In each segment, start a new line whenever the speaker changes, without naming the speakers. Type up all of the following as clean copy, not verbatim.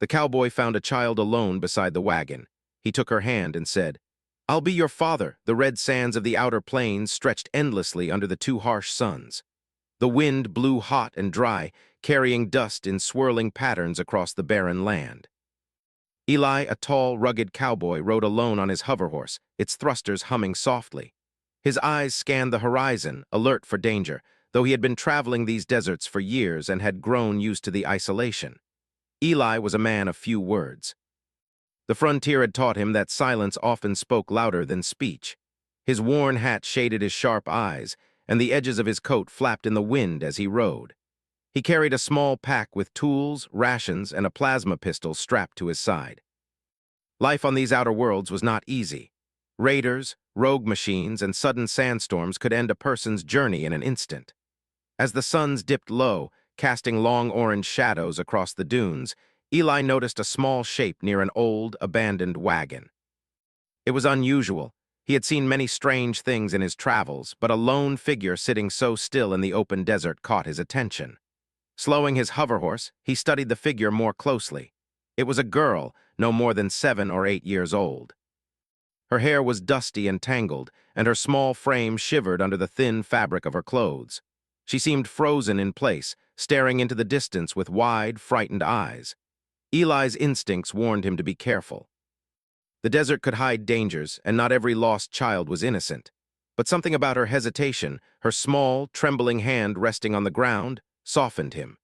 The cowboy found a child alone beside the wagon. He took her hand and said, "I'll be your father." The red sands of the outer plains stretched endlessly under the two harsh suns. The wind blew hot and dry, carrying dust in swirling patterns across the barren land. Eli, a tall, rugged cowboy, rode alone on his hoverhorse, its thrusters humming softly. His eyes scanned the horizon, alert for danger, though he had been traveling these deserts for years and had grown used to the isolation. Eli was a man of few words. The frontier had taught him that silence often spoke louder than speech. His worn hat shaded his sharp eyes, and the edges of his coat flapped in the wind as he rode. He carried a small pack with tools, rations, and a plasma pistol strapped to his side. Life on these outer worlds was not easy. Raiders, rogue machines, and sudden sandstorms could end a person's journey in an instant. As the suns dipped low, casting long orange shadows across the dunes, Eli noticed a small shape near an old, abandoned wagon. It was unusual. He had seen many strange things in his travels, but a lone figure sitting so still in the open desert caught his attention. Slowing his hoverhorse, he studied the figure more closely. It was a girl, no more than 7 or 8 years old. Her hair was dusty and tangled, and her small frame shivered under the thin fabric of her clothes. She seemed frozen in place, staring into the distance with wide, frightened eyes. Eli's instincts warned him to be careful. The desert could hide dangers, and not every lost child was innocent. But something about her hesitation, her small, trembling hand resting on the ground, softened him.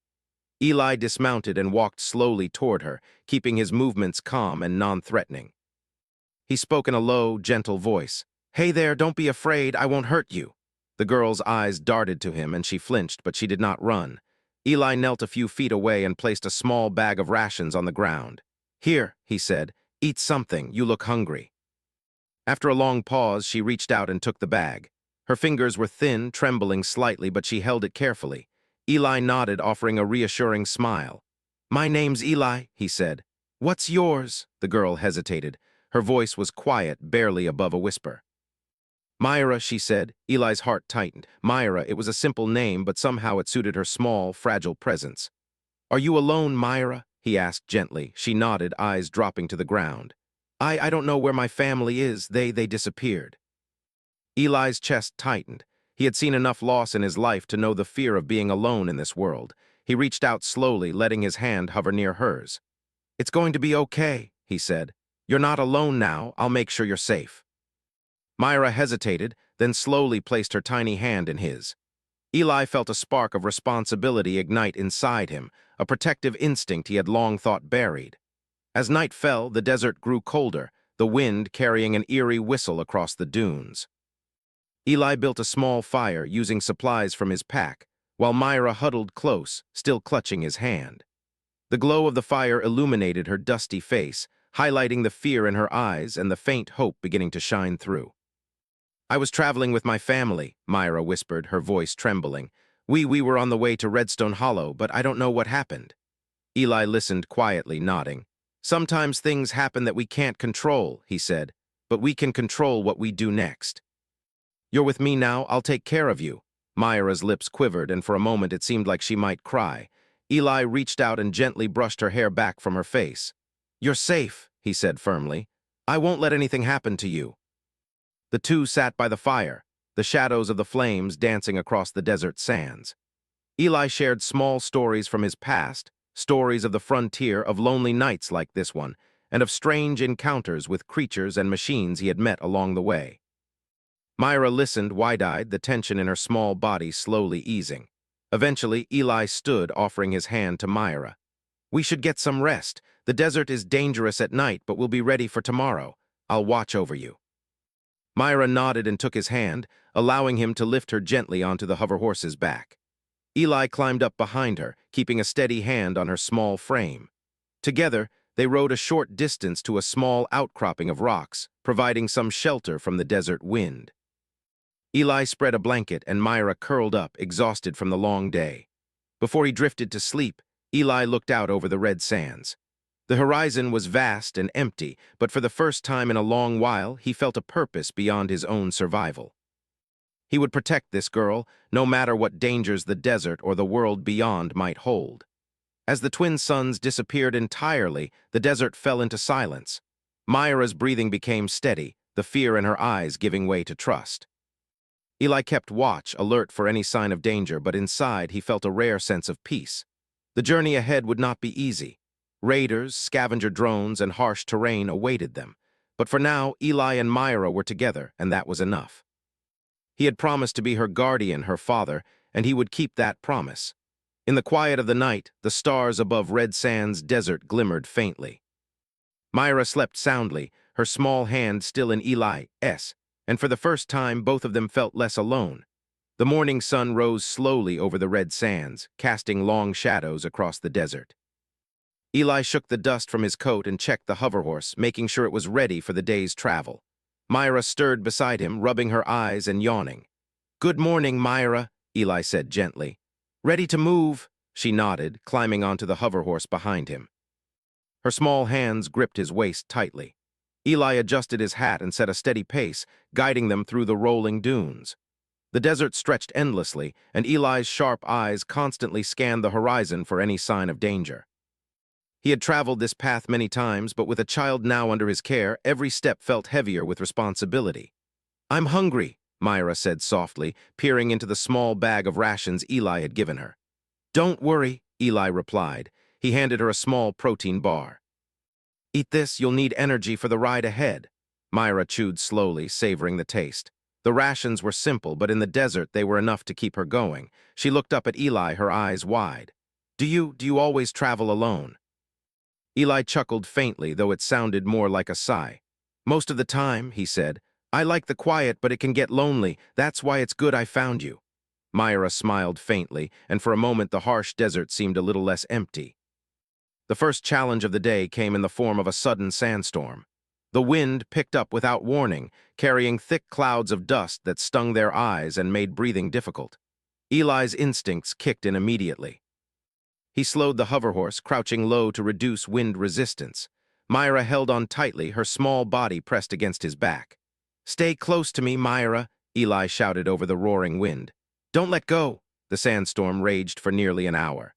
Eli dismounted and walked slowly toward her, keeping his movements calm and non-threatening. He spoke in a low, gentle voice. "Hey there, don't be afraid, I won't hurt you." The girl's eyes darted to him and she flinched, but she did not run. Eli knelt a few feet away and placed a small bag of rations on the ground. "Here," he said, "eat something, you look hungry." After a long pause, she reached out and took the bag. Her fingers were thin, trembling slightly, but she held it carefully. Eli nodded, offering a reassuring smile. "My name's Eli," he said. "What's yours?" The girl hesitated. Her voice was quiet, barely above a whisper. "Myra," she said. Eli's heart tightened. Myra, it was a simple name, but somehow it suited her small, fragile presence. "Are you alone, Myra?" he asked gently. She nodded, eyes dropping to the ground. I don't know where my family is. They disappeared." Eli's chest tightened. He had seen enough loss in his life to know the fear of being alone in this world. He reached out slowly, letting his hand hover near hers. "It's going to be okay," he said. "You're not alone now. I'll make sure you're safe." Myra hesitated, then slowly placed her tiny hand in his. Eli felt a spark of responsibility ignite inside him, a protective instinct he had long thought buried. As night fell, the desert grew colder, the wind carrying an eerie whistle across the dunes. Eli built a small fire using supplies from his pack, while Myra huddled close, still clutching his hand. The glow of the fire illuminated her dusty face, highlighting the fear in her eyes and the faint hope beginning to shine through. "I was traveling with my family," Myra whispered, her voice trembling. We were on the way to Redstone Hollow, but I don't know what happened." Eli listened quietly, nodding. "Sometimes things happen that we can't control," he said, "but we can control what we do next." "You're with me now, I'll take care of you." Myra's lips quivered, and for a moment it seemed like she might cry. Eli reached out and gently brushed her hair back from her face. "You're safe," he said firmly. "I won't let anything happen to you." The two sat by the fire, the shadows of the flames dancing across the desert sands. Eli shared small stories from his past, stories of the frontier, of lonely nights like this one, and of strange encounters with creatures and machines he had met along the way. Myra listened wide-eyed, the tension in her small body slowly easing. Eventually, Eli stood, offering his hand to Myra. "We should get some rest. The desert is dangerous at night, but we'll be ready for tomorrow. I'll watch over you." Myra nodded and took his hand, allowing him to lift her gently onto the hoverhorse's back. Eli climbed up behind her, keeping a steady hand on her small frame. Together, they rode a short distance to a small outcropping of rocks, providing some shelter from the desert wind. Eli spread a blanket and Myra curled up, exhausted from the long day. Before he drifted to sleep, Eli looked out over the red sands. The horizon was vast and empty, but for the first time in a long while, he felt a purpose beyond his own survival. He would protect this girl, no matter what dangers the desert or the world beyond might hold. As the twin suns disappeared entirely, the desert fell into silence. Myra's breathing became steady, the fear in her eyes giving way to trust. Eli kept watch, alert for any sign of danger, but inside he felt a rare sense of peace. The journey ahead would not be easy. Raiders, scavenger drones, and harsh terrain awaited them. But for now, Eli and Myra were together, and that was enough. He had promised to be her guardian, her father, and he would keep that promise. In the quiet of the night, the stars above Red Sand's desert glimmered faintly. Myra slept soundly, her small hand still in Eli's, and for the first time both of them felt less alone. The morning sun rose slowly over the Red Sands, casting long shadows across the desert. Eli shook the dust from his coat and checked the hoverhorse, making sure it was ready for the day's travel. Myra stirred beside him, rubbing her eyes and yawning. "Good morning, Myra," Eli said gently. "Ready to move?" She nodded, climbing onto the hoverhorse behind him. Her small hands gripped his waist tightly. Eli adjusted his hat and set a steady pace, guiding them through the rolling dunes. The desert stretched endlessly, and Eli's sharp eyes constantly scanned the horizon for any sign of danger. He had traveled this path many times, but with a child now under his care, every step felt heavier with responsibility. "I'm hungry," Myra said softly, peering into the small bag of rations Eli had given her. "Don't worry," Eli replied. He handed her a small protein bar. "Eat this, you'll need energy for the ride ahead." Myra chewed slowly, savoring the taste. The rations were simple, but in the desert they were enough to keep her going. She looked up at Eli, her eyes wide. Do you always travel alone?" Eli chuckled faintly, though it sounded more like a sigh. "Most of the time," he said. "I like the quiet, but it can get lonely. That's why it's good I found you." Myra smiled faintly, and for a moment the harsh desert seemed a little less empty. The first challenge of the day came in the form of a sudden sandstorm. The wind picked up without warning, carrying thick clouds of dust that stung their eyes and made breathing difficult. Eli's instincts kicked in immediately. He slowed the hoverhorse, crouching low to reduce wind resistance. Myra held on tightly, her small body pressed against his back. "Stay close to me, Myra," Eli shouted over the roaring wind. "Don't let go." The sandstorm raged for nearly an hour.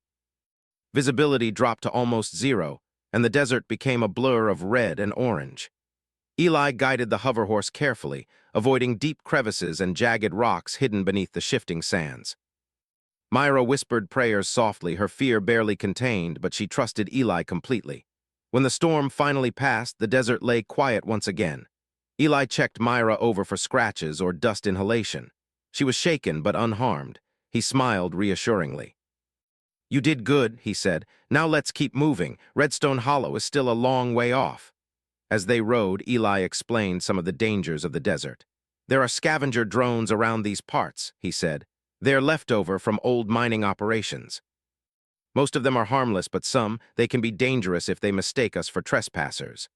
Visibility dropped to almost zero, and the desert became a blur of red and orange. Eli guided the hoverhorse carefully, avoiding deep crevices and jagged rocks hidden beneath the shifting sands. Myra whispered prayers softly, her fear barely contained, but she trusted Eli completely. When the storm finally passed, the desert lay quiet once again. Eli checked Myra over for scratches or dust inhalation. She was shaken but unharmed. He smiled reassuringly. "You did good," he said. "Now let's keep moving. Redstone Hollow is still a long way off." As they rode, Eli explained some of the dangers of the desert. "There are scavenger drones around these parts," he said. "They're leftover from old mining operations. Most of them are harmless, but they can be dangerous if they mistake us for trespassers."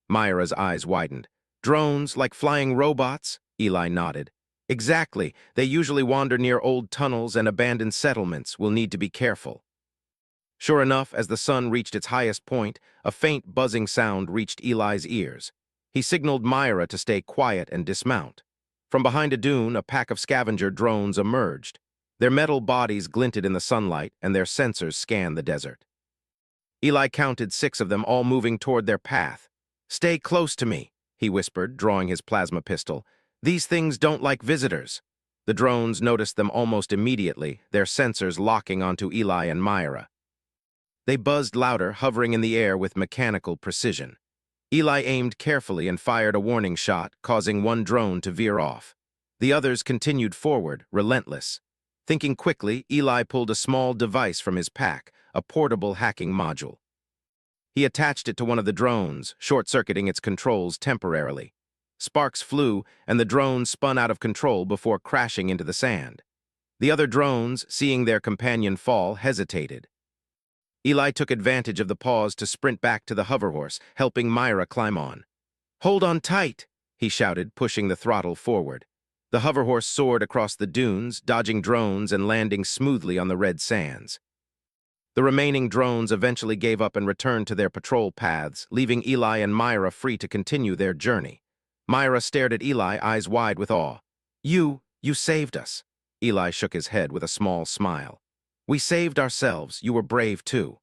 Myra's eyes widened. "Drones, like flying robots?" Eli nodded. "Exactly. They usually wander near old tunnels and abandoned settlements. We'll need to be careful." Sure enough, as the sun reached its highest point, a faint buzzing sound reached Eli's ears. He signaled Myra to stay quiet and dismount. From behind a dune, a pack of scavenger drones emerged. Their metal bodies glinted in the sunlight, and their sensors scanned the desert. Eli counted 6 of them, all moving toward their path. "Stay close to me," he whispered, drawing his plasma pistol. "These things don't like visitors." The drones noticed them almost immediately, their sensors locking onto Eli and Myra. They buzzed louder, hovering in the air with mechanical precision. Eli aimed carefully and fired a warning shot, causing one drone to veer off. The others continued forward, relentless. Thinking quickly, Eli pulled a small device from his pack, a portable hacking module. He attached it to one of the drones, short-circuiting its controls temporarily. Sparks flew, and the drone spun out of control before crashing into the sand. The other drones, seeing their companion fall, hesitated. Eli took advantage of the pause to sprint back to the hoverhorse, helping Myra climb on. "Hold on tight," he shouted, pushing the throttle forward. The hoverhorse soared across the dunes, dodging drones and landing smoothly on the red sands. The remaining drones eventually gave up and returned to their patrol paths, leaving Eli and Myra free to continue their journey. Myra stared at Eli, eyes wide with awe. You saved us." Eli shook his head with a small smile. "We saved ourselves. You were brave too."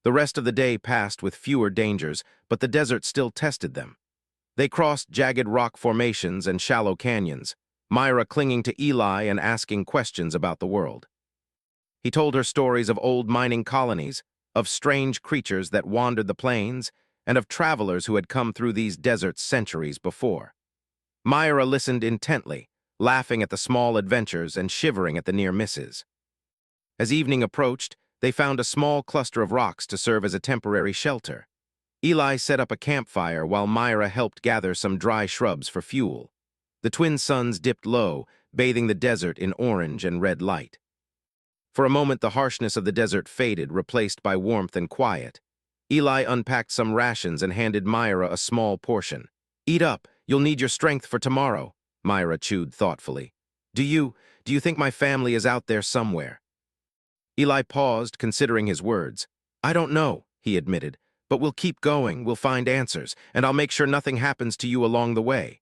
The rest of the day passed with fewer dangers, but the desert still tested them. They crossed jagged rock formations and shallow canyons, Myra clinging to Eli and asking questions about the world. He told her stories of old mining colonies, of strange creatures that wandered the plains, and of travelers who had come through these deserts centuries before. Myra listened intently, laughing at the small adventures and shivering at the near misses. As evening approached, they found a small cluster of rocks to serve as a temporary shelter. Eli set up a campfire while Myra helped gather some dry shrubs for fuel. The twin suns dipped low, bathing the desert in orange and red light. For a moment, the harshness of the desert faded, replaced by warmth and quiet. Eli unpacked some rations and handed Myra a small portion. "Eat up, you'll need your strength for tomorrow," Myra chewed thoughtfully. Do you think my family is out there somewhere?" Eli paused, considering his words. "I don't know," he admitted, "but we'll keep going, we'll find answers, and I'll make sure nothing happens to you along the way."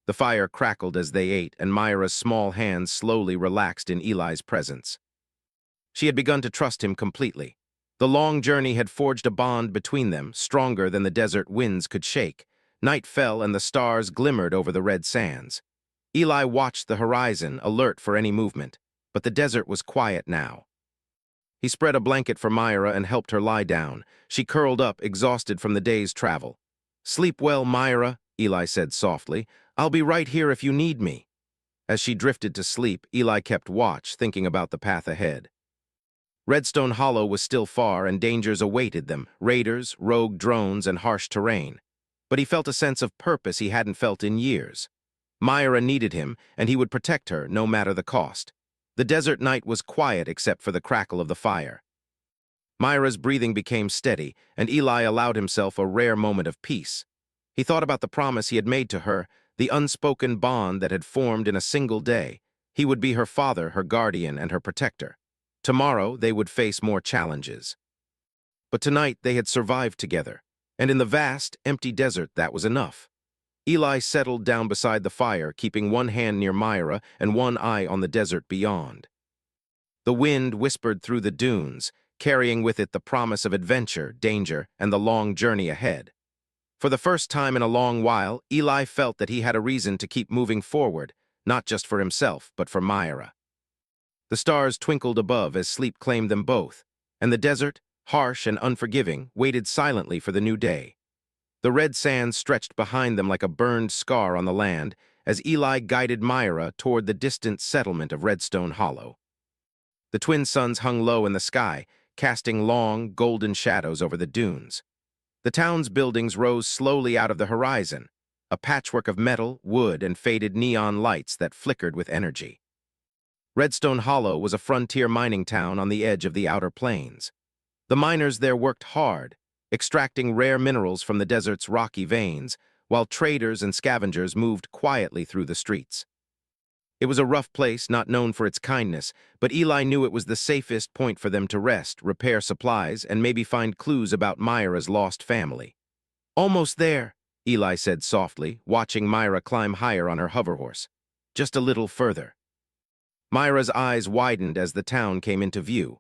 The fire crackled as they ate, and Myra's small hands slowly relaxed in Eli's presence. She had begun to trust him completely. The long journey had forged a bond between them, stronger than the desert winds could shake. Night fell and the stars glimmered over the red sands. Eli watched the horizon, alert for any movement, but the desert was quiet now. He spread a blanket for Myra and helped her lie down. She curled up, exhausted from the day's travel. "Sleep well, Myra," Eli said softly. "I'll be right here if you need me." As she drifted to sleep, Eli kept watch, thinking about the path ahead. Redstone Hollow was still far, and dangers awaited them, raiders, rogue drones, and harsh terrain. But he felt a sense of purpose he hadn't felt in years. Myra needed him, and he would protect her, no matter the cost. The desert night was quiet except for the crackle of the fire. Myra's breathing became steady, and Eli allowed himself a rare moment of peace. He thought about the promise he had made to her, the unspoken bond that had formed in a single day. He would be her father, her guardian, and her protector. Tomorrow, they would face more challenges. But tonight, they had survived together, and in the vast, empty desert, that was enough. Eli settled down beside the fire, keeping one hand near Myra and one eye on the desert beyond. The wind whispered through the dunes, carrying with it the promise of adventure, danger, and the long journey ahead. For the first time in a long while, Eli felt that he had a reason to keep moving forward, not just for himself, but for Myra. The stars twinkled above as sleep claimed them both, and the desert, harsh and unforgiving, waited silently for the new day. The red sands stretched behind them like a burned scar on the land as Eli guided Myra toward the distant settlement of Redstone Hollow. The twin suns hung low in the sky, casting long, golden shadows over the dunes. The town's buildings rose slowly out of the horizon, a patchwork of metal, wood, and faded neon lights that flickered with energy. Redstone Hollow was a frontier mining town on the edge of the outer plains. The miners there worked hard, extracting rare minerals from the desert's rocky veins, while traders and scavengers moved quietly through the streets. It was a rough place, not known for its kindness, but Eli knew it was the safest point for them to rest, repair supplies, and maybe find clues about Myra's lost family. "Almost there," Eli said softly, watching Myra climb higher on her hoverhorse. "Just a little further." Myra's eyes widened as the town came into view.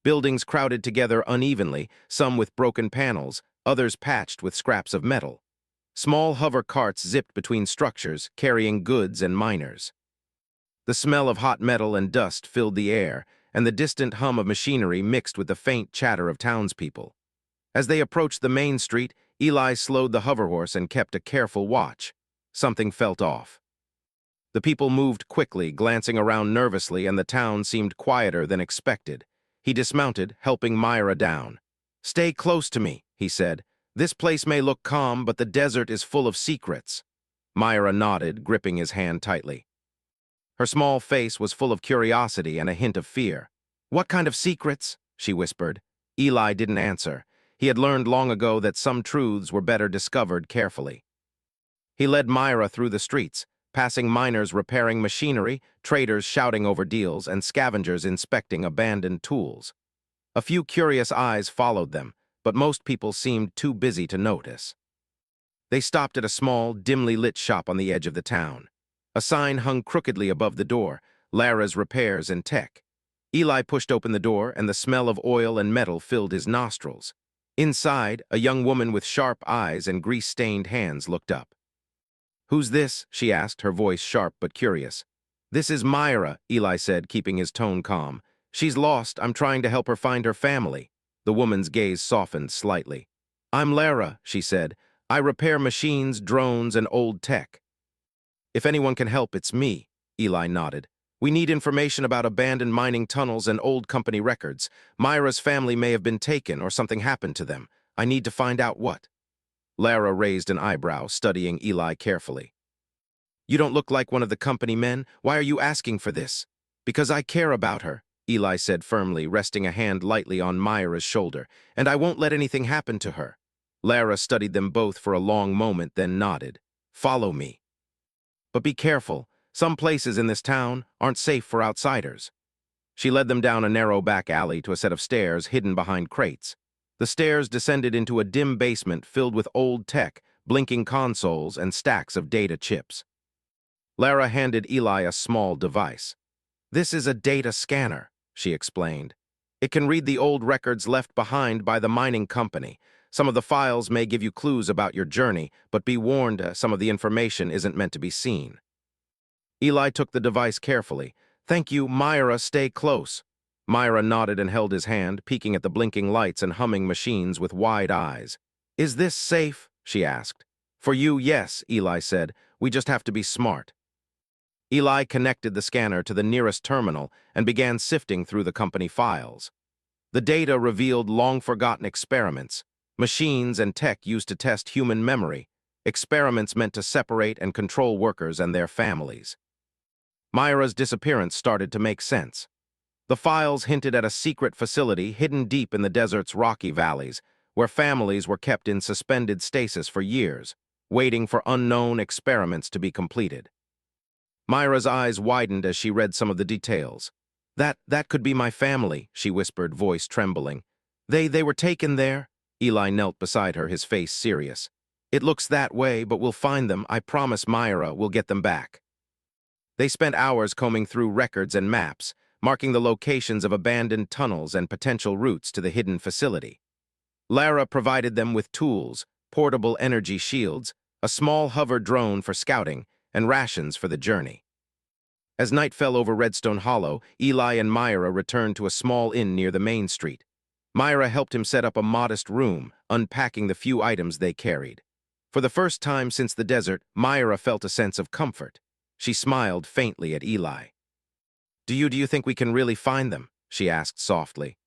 Buildings crowded together unevenly, some with broken panels, others patched with scraps of metal. Small hover carts zipped between structures, carrying goods and miners. The smell of hot metal and dust filled the air, and the distant hum of machinery mixed with the faint chatter of townspeople. As they approached the main street, Eli slowed the hoverhorse and kept a careful watch. Something felt off. The people moved quickly, glancing around nervously, and the town seemed quieter than expected. He dismounted, helping Myra down. "Stay close to me," he said. "This place may look calm, but the desert is full of secrets." Myra nodded, gripping his hand tightly. Her small face was full of curiosity and a hint of fear. "What kind of secrets?" she whispered. Eli didn't answer. He had learned long ago that some truths were better discovered carefully. He led Myra through the streets, passing miners repairing machinery, traders shouting over deals, and scavengers inspecting abandoned tools. A few curious eyes followed them, but most people seemed too busy to notice. They stopped at a small, dimly lit shop on the edge of the town. A sign hung crookedly above the door, "Lara's Repairs and Tech." Eli pushed open the door, and the smell of oil and metal filled his nostrils. Inside, a young woman with sharp eyes and grease-stained hands looked up. "Who's this?" she asked, her voice sharp but curious. "This is Myra," Eli said, keeping his tone calm. "She's lost. I'm trying to help her find her family." The woman's gaze softened slightly. "I'm Lara," she said. "I repair machines, drones, and old tech." "If anyone can help, it's me," Eli nodded. "We need information about abandoned mining tunnels and old company records. Myra's family may have been taken or something happened to them. I need to find out what." Lara raised an eyebrow, studying Eli carefully. "You don't look like one of the company men. Why are you asking for this?" "Because I care about her," Eli said firmly, resting a hand lightly on Myra's shoulder. "And I won't let anything happen to her." Lara studied them both for a long moment, then nodded. "Follow me. But be careful. Some places in this town aren't safe for outsiders." She led them down a narrow back alley to a set of stairs hidden behind crates. The stairs descended into a dim basement filled with old tech, blinking consoles, and stacks of data chips. Lara handed Eli a small device. "This is a data scanner," she explained. "It can read the old records left behind by the mining company. Some of the files may give you clues about your journey, but be warned, some of the information isn't meant to be seen." Eli took the device carefully. "Thank you, Myra, stay close." Myra nodded and held his hand, peeking at the blinking lights and humming machines with wide eyes. "Is this safe?" she asked. "For you, yes," Eli said. "We just have to be smart." Eli connected the scanner to the nearest terminal and began sifting through the company files. The data revealed long-forgotten experiments, machines and tech used to test human memory, experiments meant to separate and control workers and their families. Myra's disappearance started to make sense. The files hinted at a secret facility hidden deep in the desert's rocky valleys, where families were kept in suspended stasis for years, waiting for unknown experiments to be completed. Myra's eyes widened as she read some of the details. That could be my family," she whispered, voice trembling. They were taken there?" Eli knelt beside her, his face serious. "It looks that way, but we'll find them. I promise, Myra, we'll get them back." They spent hours combing through records and maps, marking the locations of abandoned tunnels and potential routes to the hidden facility. Lara provided them with tools, portable energy shields, a small hover drone for scouting, and rations for the journey. As night fell over Redstone Hollow, Eli and Myra returned to a small inn near the main street. Myra helped him set up a modest room, unpacking the few items they carried. For the first time since the desert, Myra felt a sense of comfort. She smiled faintly at Eli. Do you think we can really find them?" she asked softly.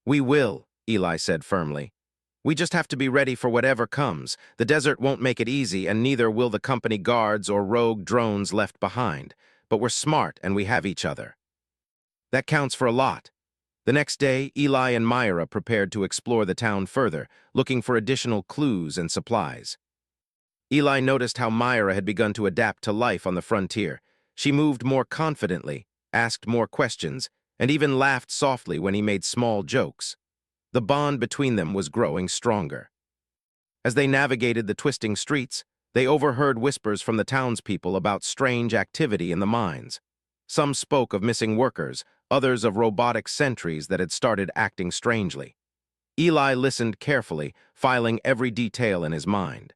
"We will," Eli said firmly. "We just have to be ready for whatever comes. The desert won't make it easy, and neither will the company guards or rogue drones left behind. But we're smart, and we have each other. That counts for a lot." The next day, Eli and Myra prepared to explore the town further, looking for additional clues and supplies. Eli noticed how Myra had begun to adapt to life on the frontier. She moved more confidently, asked more questions, and even laughed softly when he made small jokes. The bond between them was growing stronger. As they navigated the twisting streets, they overheard whispers from the townspeople about strange activity in the mines. Some spoke of missing workers, others of robotic sentries that had started acting strangely. Eli listened carefully, filing every detail in his mind.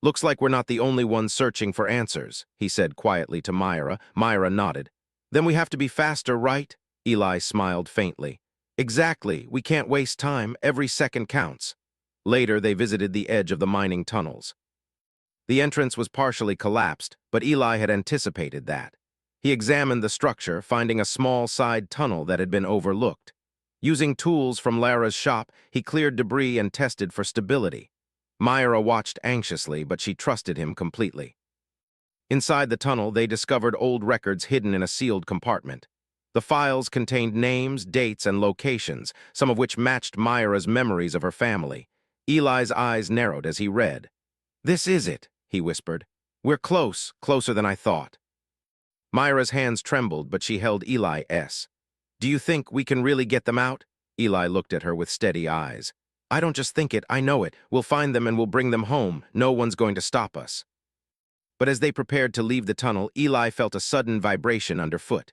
"Looks like we're not the only ones searching for answers," he said quietly to Myra. Myra nodded. "Then we have to be faster, right?" Eli smiled faintly. "Exactly. We can't waste time. Every second counts." Later, they visited the edge of the mining tunnels. The entrance was partially collapsed, but Eli had anticipated that. He examined the structure, finding a small side tunnel that had been overlooked. Using tools from Lara's shop, he cleared debris and tested for stability. Myra watched anxiously, but she trusted him completely. Inside the tunnel, they discovered old records hidden in a sealed compartment. The files contained names, dates, and locations, some of which matched Myra's memories of her family. Eli's eyes narrowed as he read. "This is it," he whispered. "We're close, closer than I thought." Myra's hands trembled, but she held Eli's. "Do you think we can really get them out?" Eli looked at her with steady eyes. "I don't just think it, I know it. We'll find them and we'll bring them home. No one's going to stop us." But as they prepared to leave the tunnel, Eli felt a sudden vibration underfoot.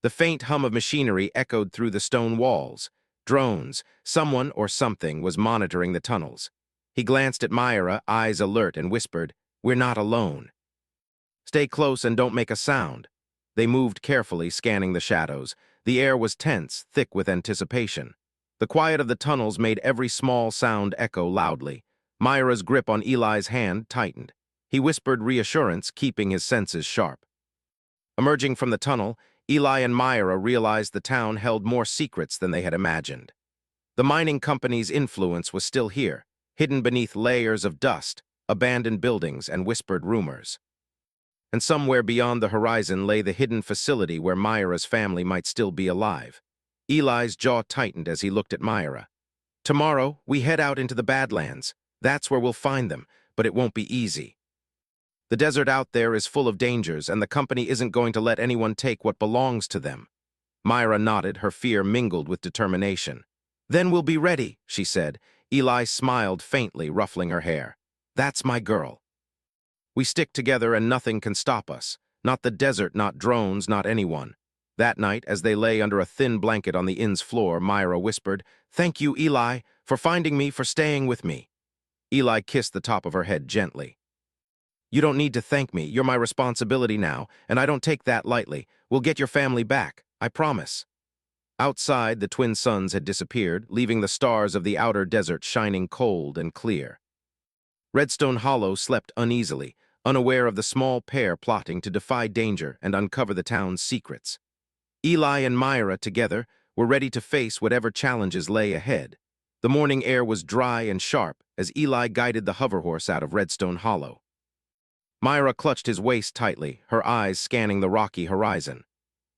The faint hum of machinery echoed through the stone walls. Drones. Someone or something was monitoring the tunnels. He glanced at Myra, eyes alert, and whispered, "We're not alone. Stay close and don't make a sound." They moved carefully, scanning the shadows. The air was tense, thick with anticipation. The quiet of the tunnels made every small sound echo loudly. Myra's grip on Eli's hand tightened. He whispered reassurance, keeping his senses sharp. Emerging from the tunnel, Eli and Myra realized the town held more secrets than they had imagined. The mining company's influence was still here, hidden beneath layers of dust, abandoned buildings, and whispered rumors. And somewhere beyond the horizon lay the hidden facility where Myra's family might still be alive. Eli's jaw tightened as he looked at Myra. "Tomorrow, we head out into the Badlands. That's where we'll find them, but it won't be easy. The desert out there is full of dangers, and the company isn't going to let anyone take what belongs to them." Myra nodded, her fear mingled with determination. "Then we'll be ready," she said. Eli smiled faintly, ruffling her hair. "That's my girl. We stick together and nothing can stop us. Not the desert, not drones, not anyone." That night, as they lay under a thin blanket on the inn's floor, Myra whispered, "Thank you, Eli, for finding me, for staying with me." Eli kissed the top of her head gently. "You don't need to thank me. You're my responsibility now, and I don't take that lightly. We'll get your family back, I promise." Outside, the twin suns had disappeared, leaving the stars of the outer desert shining cold and clear. Redstone Hollow slept uneasily, unaware of the small pair plotting to defy danger and uncover the town's secrets. Eli and Myra, together, were ready to face whatever challenges lay ahead. The morning air was dry and sharp as Eli guided the hoverhorse out of Redstone Hollow. Myra clutched his waist tightly, her eyes scanning the rocky horizon.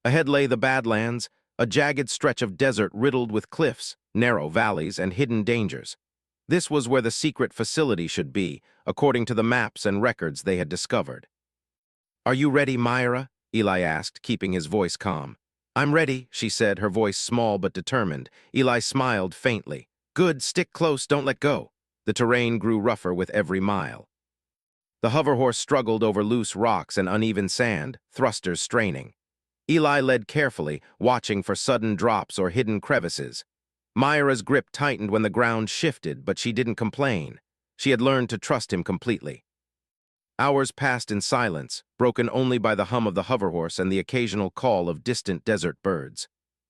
Ahead lay the Badlands, a jagged stretch of desert riddled with cliffs, narrow valleys, and hidden dangers. This was where the secret facility should be, according to the maps and records they had discovered. "Are you ready, Myra?" Eli asked, keeping his voice calm. "I'm ready," she said, her voice small but determined. Eli smiled faintly. "Good, stick close, don't let go." The terrain grew rougher with every mile. The hoverhorse struggled over loose rocks and uneven sand, thrusters straining. Eli led carefully, watching for sudden drops or hidden crevices. Myra's grip tightened when the ground shifted, but she didn't complain. She had learned to trust him completely. Hours passed in silence, broken only by the hum of the hoverhorse and the occasional call of distant desert birds.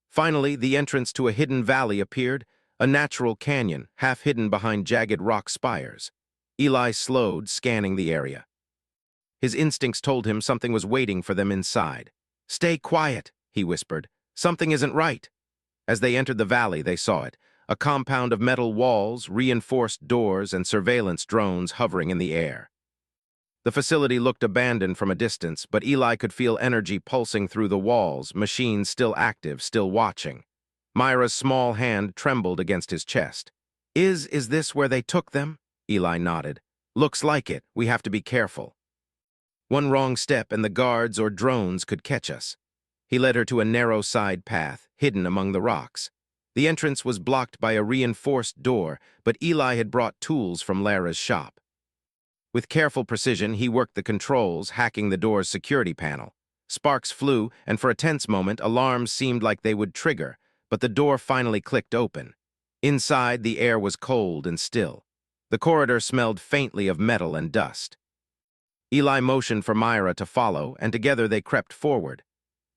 Finally, the entrance to a hidden valley appeared, a natural canyon, half hidden behind jagged rock spires. Eli slowed, scanning the area. His instincts told him something was waiting for them inside. "Stay quiet," he whispered. "Something isn't right." As they entered the valley, they saw it, a compound of metal walls, reinforced doors, and surveillance drones hovering in the air. The facility looked abandoned from a distance, but Eli could feel energy pulsing through the walls, machines still active, still watching. Myra's small hand trembled against his chest. Is this where they took them?" Eli nodded. "Looks like it. We have to be careful. One wrong step and the guards or drones could catch us." He led her to a narrow side path, hidden among the rocks. The entrance was blocked by a reinforced door, but Eli had brought tools from Lara's shop. With careful precision, he worked the controls, hacking the door's security panel. Sparks flew, and for a tense moment, alarms seemed like they would trigger, but the door finally clicked open. Inside, the air was cold and still. The corridor smelled faintly of metal and dust. Eli motioned for Myra to follow, and together they crept forward.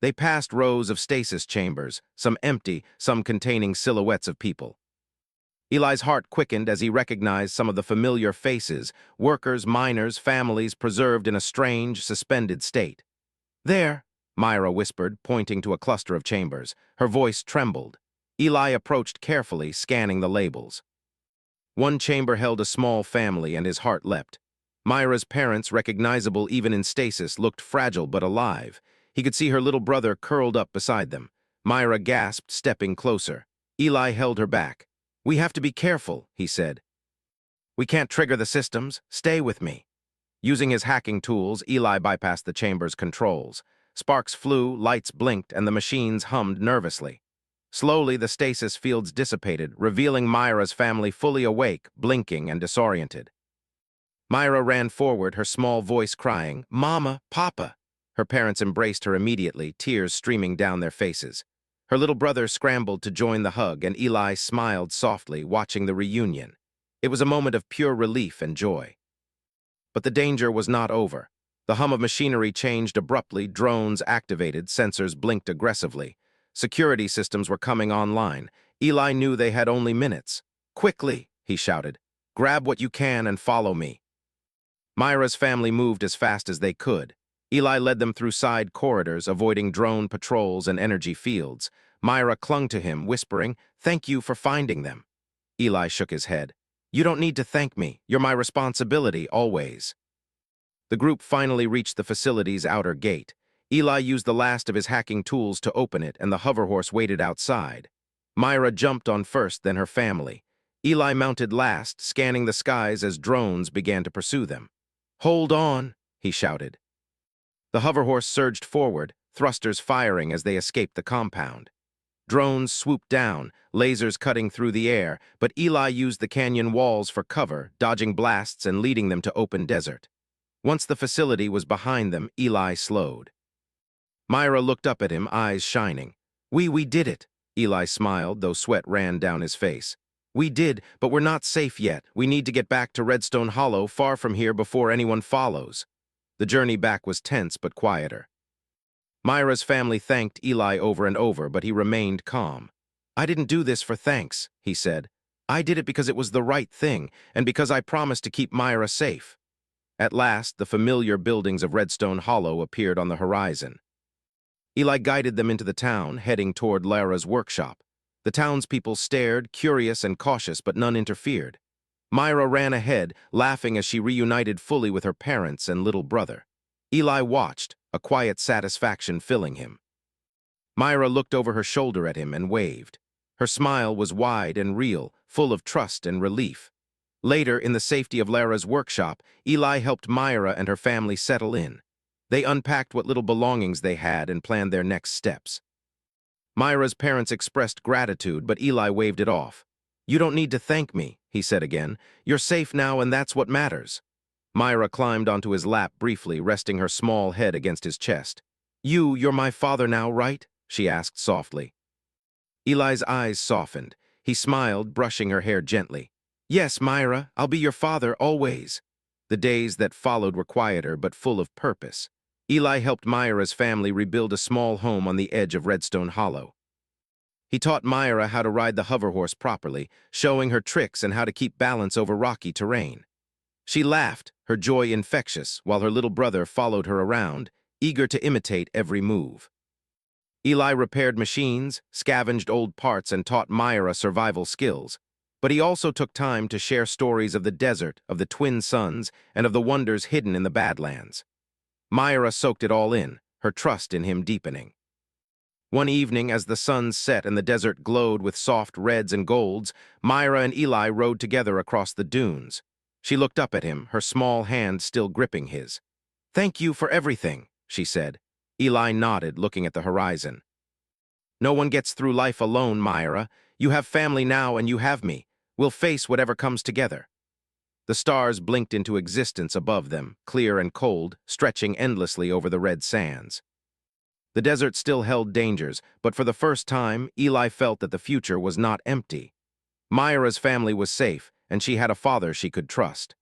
They passed rows of stasis chambers, some empty, some containing silhouettes of people. Eli's heart quickened as he recognized some of the familiar faces, workers, miners, families preserved in a strange, suspended state. "There," Myra whispered, pointing to a cluster of chambers. Her voice trembled. Eli approached carefully, scanning the labels. One chamber held a small family, and his heart leapt. Myra's parents, recognizable even in stasis, looked fragile but alive. He could see her little brother curled up beside them. Myra gasped, stepping closer. Eli held her back. "We have to be careful," he said. "We can't trigger the systems. Stay with me." Using his hacking tools, Eli bypassed the chamber's controls. Sparks flew, lights blinked, and the machines hummed nervously. Slowly, the stasis fields dissipated, revealing Myra's family fully awake, blinking and disoriented. Myra ran forward, her small voice crying, "Mama, Papa!" Her parents embraced her immediately, tears streaming down their faces. Her little brother scrambled to join the hug, and Eli smiled softly, watching the reunion. It was a moment of pure relief and joy. But the danger was not over. The hum of machinery changed abruptly, drones activated, sensors blinked aggressively. Security systems were coming online. Eli knew they had only minutes. "Quickly," he shouted. "Grab what you can and follow me." Myra's family moved as fast as they could. Eli led them through side corridors, avoiding drone patrols and energy fields. Myra clung to him, whispering, "Thank you for finding them." Eli shook his head. "You don't need to thank me. You're my responsibility, always." The group finally reached the facility's outer gate. Eli used the last of his hacking tools to open it, and the hoverhorse waited outside. Myra jumped on first, then her family. Eli mounted last, scanning the skies as drones began to pursue them. "Hold on," he shouted. The hoverhorse surged forward, thrusters firing as they escaped the compound. Drones swooped down, lasers cutting through the air, but Eli used the canyon walls for cover, dodging blasts and leading them to open desert. Once the facility was behind them, Eli slowed. Myra looked up at him, eyes shining. We did it." Eli smiled, though sweat ran down his face. "We did, but we're not safe yet. We need to get back to Redstone Hollow, far from here, before anyone follows." The journey back was tense but quieter. Myra's family thanked Eli over and over, but he remained calm. "I didn't do this for thanks," he said. "I did it because it was the right thing, and because I promised to keep Myra safe." At last, the familiar buildings of Redstone Hollow appeared on the horizon. Eli guided them into the town, heading toward Lara's workshop. The townspeople stared, curious and cautious, but none interfered. Myra ran ahead, laughing as she reunited fully with her parents and little brother. Eli watched, a quiet satisfaction filling him. Myra looked over her shoulder at him and waved. Her smile was wide and real, full of trust and relief. Later, in the safety of Lara's workshop, Eli helped Myra and her family settle in. They unpacked what little belongings they had and planned their next steps. Myra's parents expressed gratitude, but Eli waved it off. "You don't need to thank me," he said again. "You're safe now, and that's what matters." Myra climbed onto his lap briefly, resting her small head against his chest. You're my father now, right?" she asked softly. Eli's eyes softened. He smiled, brushing her hair gently. "Yes, Myra, I'll be your father always." The days that followed were quieter but full of purpose. Eli helped Myra's family rebuild a small home on the edge of Redstone Hollow. He taught Myra how to ride the hoverhorse properly, showing her tricks and how to keep balance over rocky terrain. She laughed, her joy infectious, while her little brother followed her around, eager to imitate every move. Eli repaired machines, scavenged old parts, and taught Myra survival skills. But he also took time to share stories of the desert, of the twin suns, and of the wonders hidden in the Badlands. Myra soaked it all in, her trust in him deepening. One evening, as the sun set and the desert glowed with soft reds and golds, Myra and Eli rode together across the dunes. She looked up at him, her small hand still gripping his. "Thank you for everything," she said. Eli nodded, looking at the horizon. "No one gets through life alone, Myra. You have family now, and you have me. We'll face whatever comes together." The stars blinked into existence above them, clear and cold, stretching endlessly over the red sands. The desert still held dangers, but for the first time, Eli felt that the future was not empty. Myra's family was safe, and she had a father she could trust.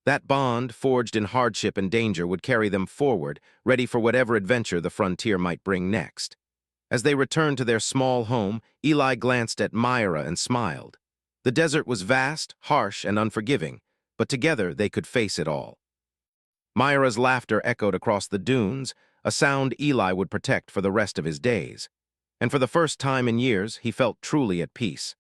That bond, forged in hardship and danger, would carry them forward, ready for whatever adventure the frontier might bring next. As they returned to their small home, Eli glanced at Myra and smiled. The desert was vast, harsh, and unforgiving, but together they could face it all. Myra's laughter echoed across the dunes, a sound Eli would protect for the rest of his days. And for the first time in years, he felt truly at peace.